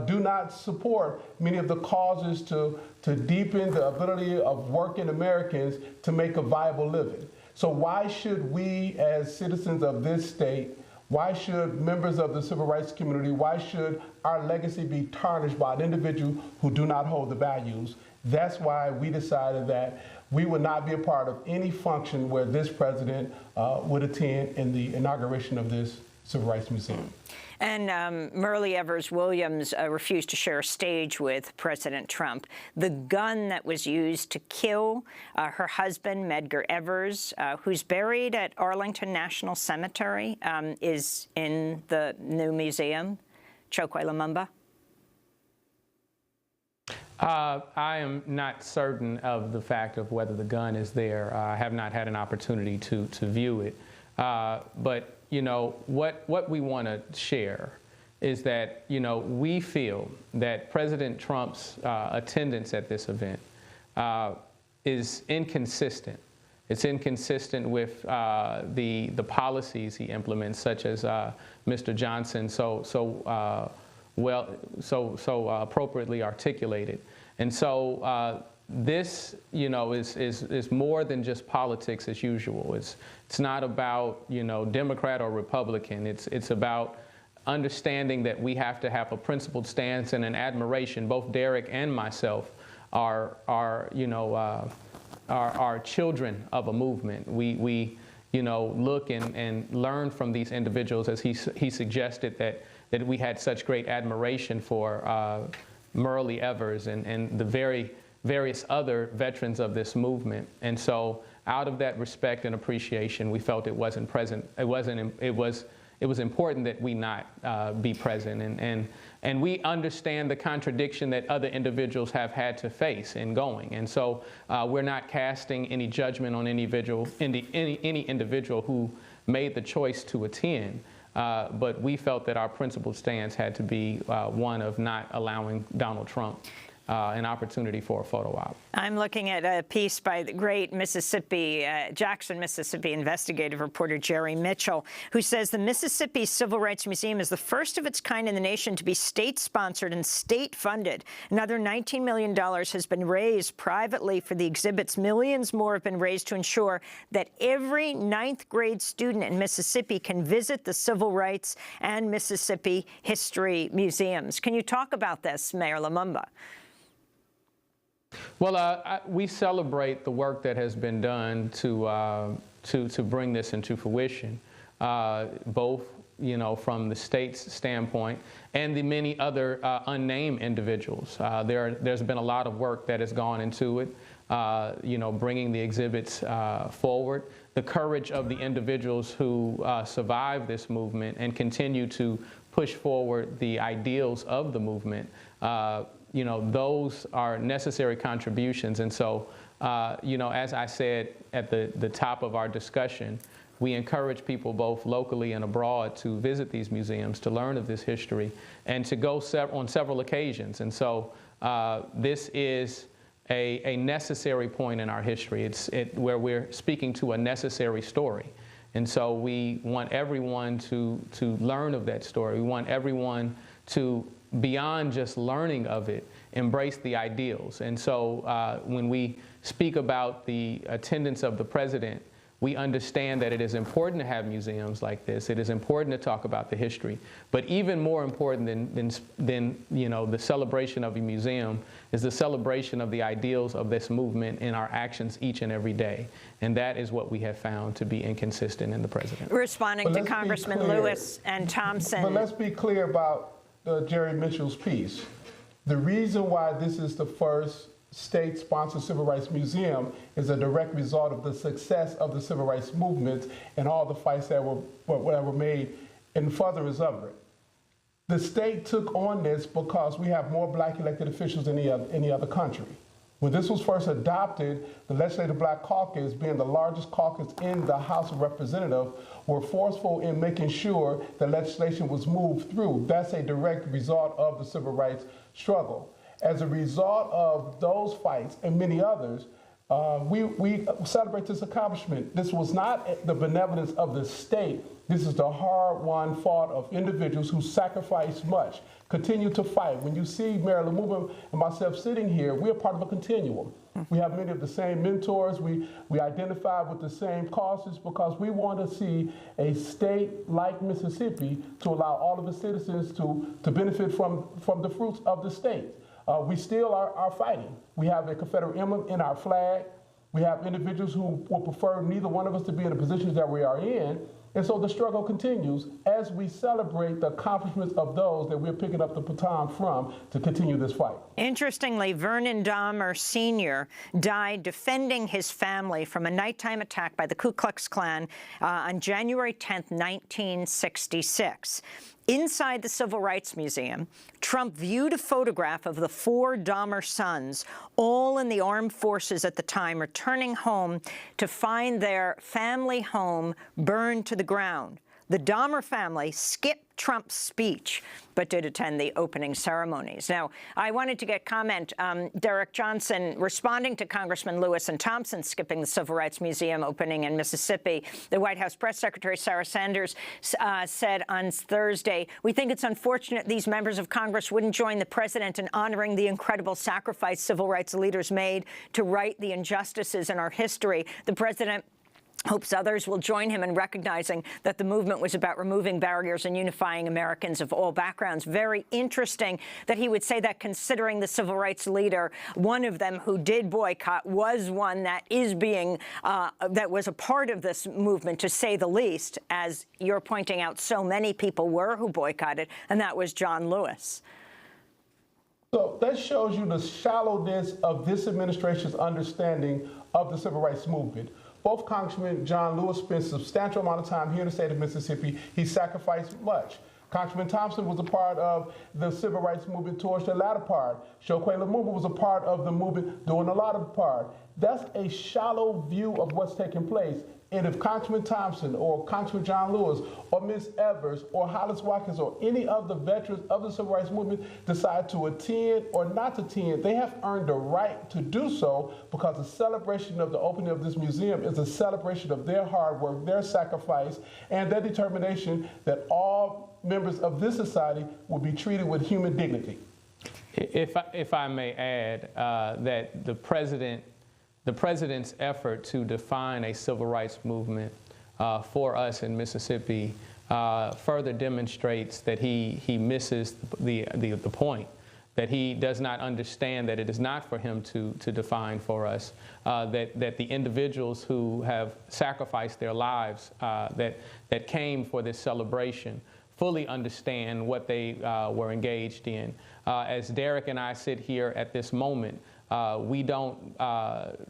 do not support many of the causes to deepen the ability of working Americans to make a viable living. So why should we, as citizens of this state, why should members of the civil rights community, why should our legacy be tarnished by an individual who do not hold the values? That's why we decided that we would not be a part of any function where this president would attend in the inauguration of this Civil Rights Museum. And Myrlie Evers Williams refused to share a stage with President Trump. The gun that was used to kill her husband, Medgar Evers, who's buried at Arlington National Cemetery, is in the new museum. Chokwe Lumumba? I am not certain of the fact of whether the gun is there. I have not had an opportunity to view it. But you know, what we want to share is that, you know, we feel that President Trump's attendance at this event is inconsistent. It's inconsistent with the policies he implements, such as Mr. Johnson so appropriately articulated. And so this, you know, is more than just politics as usual. It's not about, you know, Democrat or Republican. It's about understanding that we have to have a principled stance and an admiration. Both Derek and myself are children of a movement. We you know, look and learn from these individuals, as he suggested that we had such great admiration for Myrlie Evers and the various other veterans of this movement. And so out of that respect and appreciation, we felt it was important that we not be present. And we understand the contradiction that other individuals have had to face in going. And so we're not casting any judgment on any individual who made the choice to attend. But we felt that our principled stance had to be one of not allowing Donald Trump an opportunity for a photo op. I'm looking at a piece by the great Jackson, Mississippi investigative reporter Jerry Mitchell, who says the Mississippi Civil Rights Museum is the first of its kind in the nation to be state-sponsored and state-funded. Another $19 million has been raised privately for the exhibits. Millions more have been raised to ensure that every ninth grade student in Mississippi can visit the Civil Rights and Mississippi History museums. Can you talk about this, Mayor Lumumba? Well, we celebrate the work that has been done to bring this into fruition, both, you know, from the state's standpoint and the many other unnamed individuals. There's been a lot of work that has gone into it, you know, bringing the exhibits forward. The courage of the individuals who survived this movement and continue to push forward the ideals of the movement. You know, those are necessary contributions. And so, you know, as I said at the top of our discussion, we encourage people both locally and abroad to visit these museums, to learn of this history, and to go on several occasions. And so this is a necessary point in our history. It's where we're speaking to a necessary story. And so we want everyone to learn of that story. We want everyone to, beyond just learning of it, embrace the ideals. And so when we speak about the attendance of the president, we understand that it is important to have museums like this. It is important to talk about the history. But even more important than the celebration of a museum is the celebration of the ideals of this movement in our actions each and every day. And that is what we have found to be inconsistent in the president. Responding to Congressman Lewis and Thompson. But let's be clear about Jerry Mitchell's piece. The reason why this is the first state-sponsored civil rights museum is a direct result of the success of the civil rights movement and all the fights that were made in furtherance of it. The state took on this because we have more black elected officials than any other country. When this was first adopted, the Legislative Black Caucus, being the largest caucus in the House of Representatives, were forceful in making sure that legislation was moved through. That's a direct result of the civil rights struggle. As a result of those fights and many others, we celebrate this accomplishment. This was not the benevolence of the state. This is the hard-won fought of individuals who sacrificed much, continue to fight. When you see Marilyn Mubin and myself sitting here, we are part of a continuum. We have many of the same mentors. We identify with the same causes because we want to see a state like Mississippi to allow all of the citizens to benefit from the fruits of the state. We still are fighting. We have a Confederate emblem in our flag. We have individuals who would prefer neither one of us to be in the positions that we are in. And so the struggle continues as we celebrate the accomplishments of those that we're picking up the baton from to continue this fight. Interestingly, Vernon Dahmer Sr. died defending his family from a nighttime attack by the Ku Klux Klan on January 10th, 1966. Inside the Civil Rights Museum, Trump viewed a photograph of the 4 Dahmer sons, all in the armed forces at the time, returning home to find their family home burned to the ground. The Dahmer family skipped Trump's speech, but did attend the opening ceremonies. Now, I wanted to get comment. Derek Johnson, responding to Congressman Lewis and Thompson skipping the Civil Rights Museum opening in Mississippi, the White House Press Secretary Sarah Sanders said on Thursday, "We think it's unfortunate these members of Congress wouldn't join the president in honoring the incredible sacrifice civil rights leaders made to right the injustices in our history. The president hopes others will join him in recognizing that the movement was about removing barriers and unifying Americans of all backgrounds." Very interesting that he would say that, considering the civil rights leader, one of them who did boycott, was one that is being, that was a part of this movement, to say the least, as you're pointing out, so many people were who boycotted, and that was John Lewis. So that shows you the shallowness of this administration's understanding of the civil rights movement. Both Congressman John Lewis spent a substantial amount of time here in the state of Mississippi. He sacrificed much. Congressman Thompson was a part of the civil rights movement towards the latter part. Chokwe Lumumba was a part of the movement during the latter part. That's a shallow view of what's taking place. And if Congressman Thompson or Congressman John Lewis or Ms. Evers or Hollis Watkins or any of the veterans of the civil rights movement decide to attend or not to attend, they have earned the right to do so, because the celebration of the opening of this museum is a celebration of their hard work, their sacrifice, and their determination that all members of this society will be treated with human dignity. If I may add, that the president's effort to define a civil rights movement for us in Mississippi further demonstrates that he misses the point, that he does not understand that it is not for him to define for us, that the individuals who have sacrificed their lives that came for this celebration fully understand what they were engaged in. As Derek and I sit here at this moment, we don't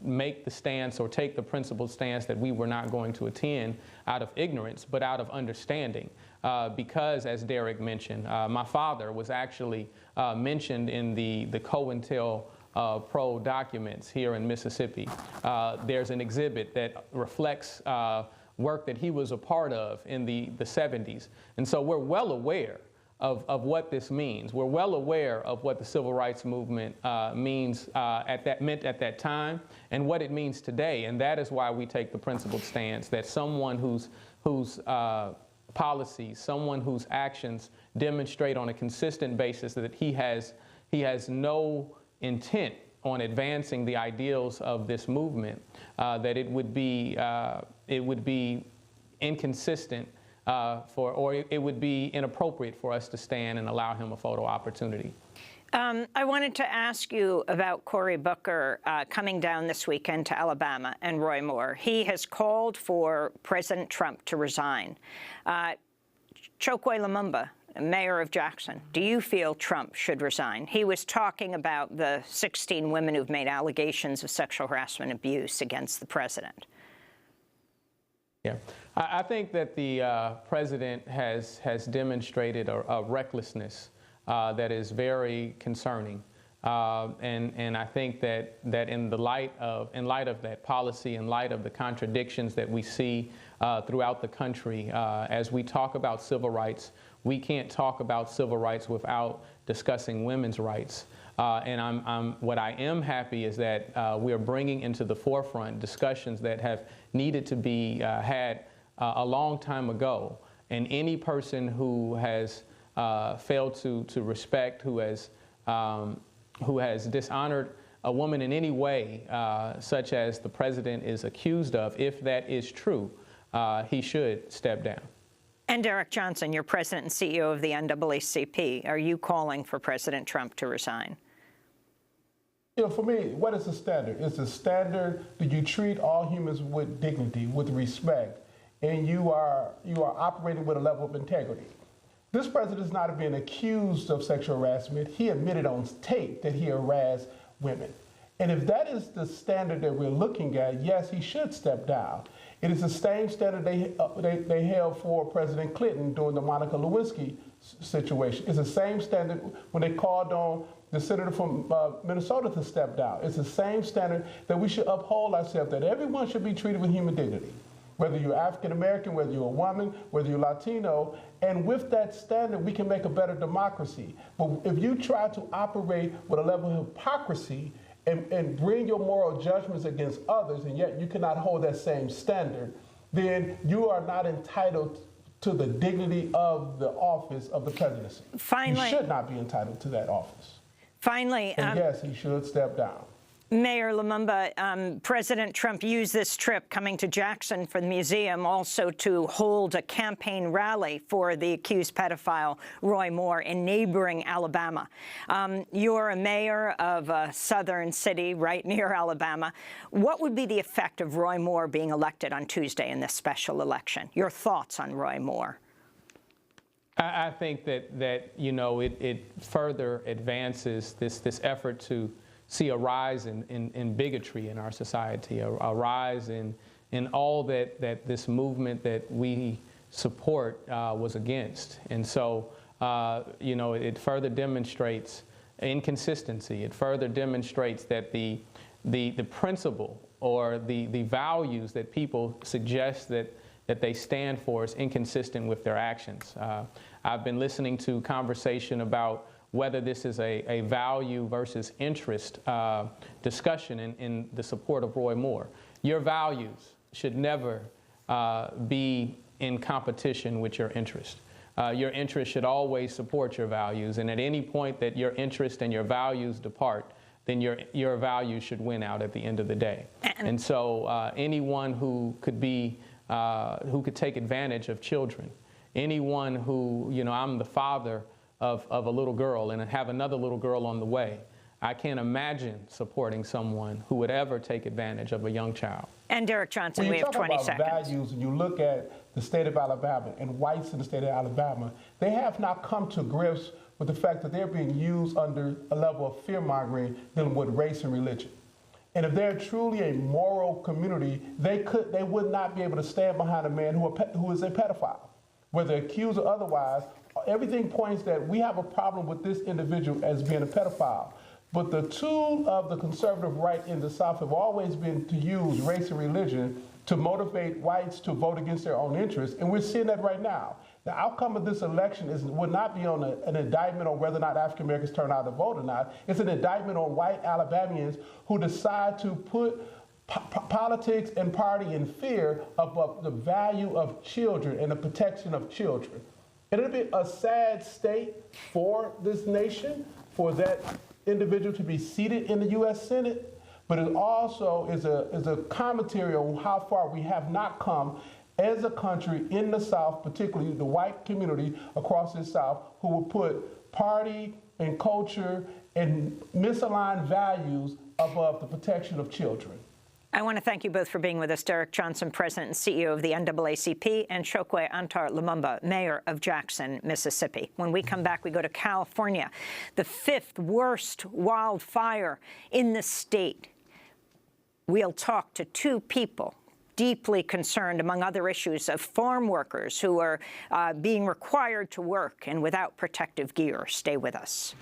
make the stance or take the principled stance that we were not going to attend out of ignorance, but out of understanding. Because, as Derek mentioned, my father was actually mentioned in the COINTELPRO documents here in Mississippi. There's an exhibit that reflects work that he was a part of in the 70s. And so we're well aware of what this means. We're well aware of what the civil rights movement meant at that time and what it means today. And that is why we take the principled stance that someone whose policies, someone whose actions demonstrate on a consistent basis that he has no intent on advancing the ideals of this movement, that it would be inconsistent or it would be inappropriate for us to stand and allow him a photo opportunity. I wanted to ask you about Cory Booker coming down this weekend to Alabama and Roy Moore. He has called for President Trump to resign. Chokwe Lumumba, mayor of Jackson, do you feel Trump should resign? He was talking about the 16 women who've made allegations of sexual harassment and abuse against the president. Yeah, I think that the president has demonstrated a recklessness that is very concerning, and I think that in light of that policy, in light of the contradictions that we see throughout the country, as we talk about civil rights, we can't talk about civil rights without discussing women's rights. And what I am happy is that we are bringing into the forefront discussions that have needed to be had a long time ago. And any person who has failed to respect, who has dishonored a woman in any way, such as the president is accused of, if that is true, he should step down. And Derek Johnson, you're president and CEO of the NAACP. Are you calling for President Trump to resign? You know, for me, what is the standard? It's the standard that you treat all humans with dignity, with respect, and you are operating with a level of integrity. This president is not being accused of sexual harassment. He admitted on tape that he harassed women. And if that is the standard that we're looking at, yes, he should step down. It is the same standard they held for President Clinton during the Monica Lewinsky situation. It's the same standard when they called on the senator from Minnesota to step down. It's the same standard that we should uphold ourselves, that everyone should be treated with human dignity, whether you're African-American, whether you're a woman, whether you're Latino. And with that standard, we can make a better democracy. But if you try to operate with a level of hypocrisy and bring your moral judgments against others, and yet you cannot hold that same standard, then you are not entitled to the dignity of the office of the presidency. Finally, you should not be entitled to that office. Finally, and yes, he should step down. Mayor Lumumba, President Trump used this trip coming to Jackson for the museum also to hold a campaign rally for the accused pedophile Roy Moore in neighboring Alabama. You're a mayor of a southern city right near Alabama. What would be the effect of Roy Moore being elected on Tuesday in this special election? Your thoughts on Roy Moore? I think that you know, it further advances this effort to see a rise in bigotry in our society, a rise in all that this movement that we support was against. And so, you know, it further demonstrates inconsistency. It further demonstrates that the principle or the values that people suggest that they stand for is inconsistent with their actions. I've been listening to conversation about whether this is a value versus interest discussion in the support of Roy Moore. Your values should never be in competition with your interest. Your interest should always support your values, and at any point that your interest and your values depart, then your values should win out at the end of the day. And so anyone who could take advantage of children, anyone who, you know, I'm the father of a little girl and have another little girl on the way. I can't imagine supporting someone who would ever take advantage of a young child. And Derek Johnson, we have 20 seconds. When you talk about values and you look at the state of Alabama and whites in the state of Alabama, they have not come to grips with the fact that they're being used under a level of fear-mongering dealing with race and religion. And if they're truly a moral community, they would not be able to stand behind a man who is a pedophile, whether accused or otherwise. Everything points that we have a problem with this individual as being a pedophile. But the tool of the conservative right in the South have always been to use race and religion to motivate whites to vote against their own interests. And we're seeing that right now. The outcome of this election would not be on an indictment on whether or not African Americans turn out to vote or not. It's an indictment on white Alabamians who decide to put politics and party in fear above the value of children and the protection of children. And it'll be a sad state for this nation, for that individual to be seated in the U.S. Senate, but it also is a commentary on how far we have not come as a country in the South, particularly the white community across the South, who will put party and culture and misaligned values above the protection of children. I want to thank you both for being with us. Derek Johnson, President and CEO of the NAACP, and Chokwe Antar Lumumba, Mayor of Jackson, Mississippi. When we come back, we go to California, the 5th worst wildfire in the state. We'll talk to 2 people deeply concerned, among other issues, of farm workers who are being required to work and without protective gear. Stay with us.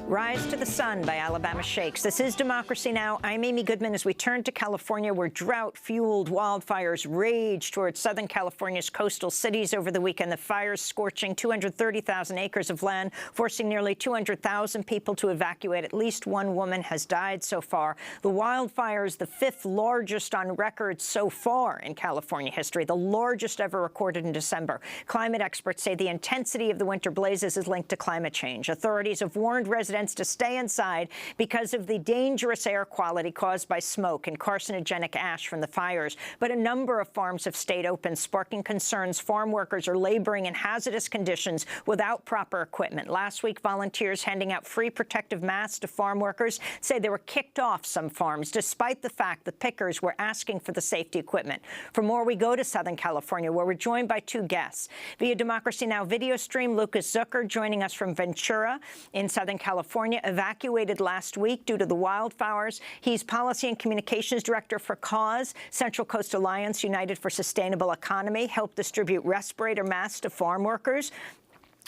Rise to the Sun by Alabama Shakes. This is Democracy Now! I'm Amy Goodman. As we turn to California, where drought-fueled wildfires rage towards Southern California's coastal cities over the weekend, the fires scorching 230,000 acres of land, forcing nearly 200,000 people to evacuate. At least 1 woman has died so far. The wildfires, the 5th largest on record so far in California history, the largest ever recorded in December. Climate experts say the intensity of the winter blazes is linked to climate change. Authorities have warned residents to stay inside because of the dangerous air quality caused by smoke and carcinogenic ash from the fires. But a number of farms have stayed open, sparking concerns. Farm workers are laboring in hazardous conditions without proper equipment. Last week, volunteers handing out free protective masks to farm workers say they were kicked off some farms, despite the fact the pickers were asking for the safety equipment. For more, we go to Southern California, where we're joined by 2 guests. Via Democracy Now! Video stream, Lucas Zucker joining us from Ventura in Southern California, evacuated last week due to the wildfires. He's Policy and Communications Director for CAUSE, Central Coast Alliance United for Sustainable Economy, helped distribute respirator masks to farm workers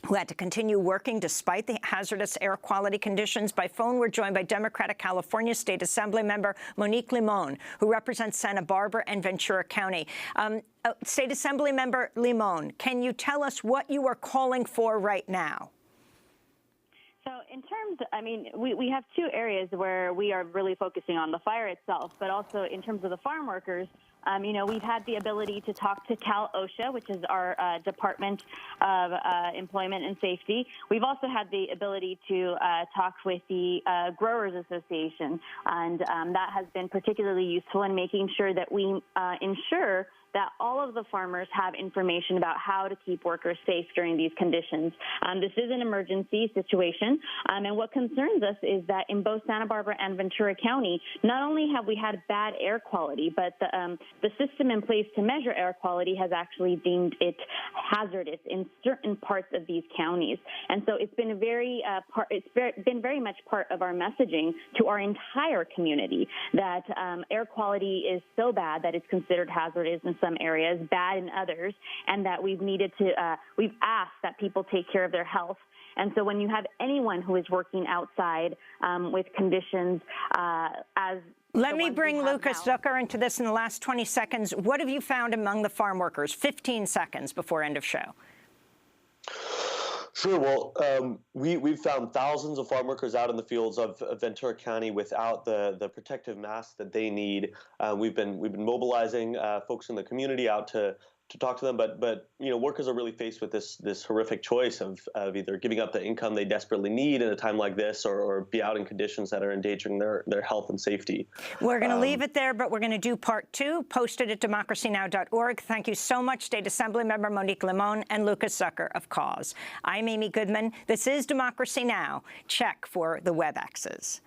who had to continue working despite the hazardous air quality conditions. By phone, we're joined by Democratic California State Assembly member Monique Limon, who represents Santa Barbara and Ventura County. State Assembly member Limon, can you tell us what you are calling for right now? So in terms, I mean, we have 2 areas where we are really focusing on the fire itself, but also in terms of the farm workers. You know, we've had the ability to talk to Cal OSHA, which is our Department of Employment and Safety. We've also had the ability to talk with the Growers Association, and that has been particularly useful in making sure that we ensure that all of the farmers have information about how to keep workers safe during these conditions. This is an emergency situation, and what concerns us is that in both Santa Barbara and Ventura County, not only have we had bad air quality, but the system in place to measure air quality has actually deemed it hazardous in certain parts of these counties. And so it's been been very much part of our messaging to our entire community that air quality is so bad that it's considered hazardous in some areas, bad in others, and that we've asked that people take care of their health. And so when you have anyone who is working outside with conditions as Let me bring Lucas Zucker into this in the last 20 seconds. What have you found among the farm workers? 15 seconds before end of show. Sure. Well, we've found thousands of farm workers out in the fields of Ventura County without the protective masks that they need. We've been mobilizing folks in the community out to talk to them, but you know, workers are really faced with this horrific choice of either giving up the income they desperately need in a time like this, or be out in conditions that are endangering their health and safety. We're going to leave it there, but we're going to do part 2, posted at democracynow.org. Thank you so much, State Assembly member Monique Limon and Lucas Zucker of CAUSE. I'm Amy Goodman. This is Democracy Now! Check for the WebExes.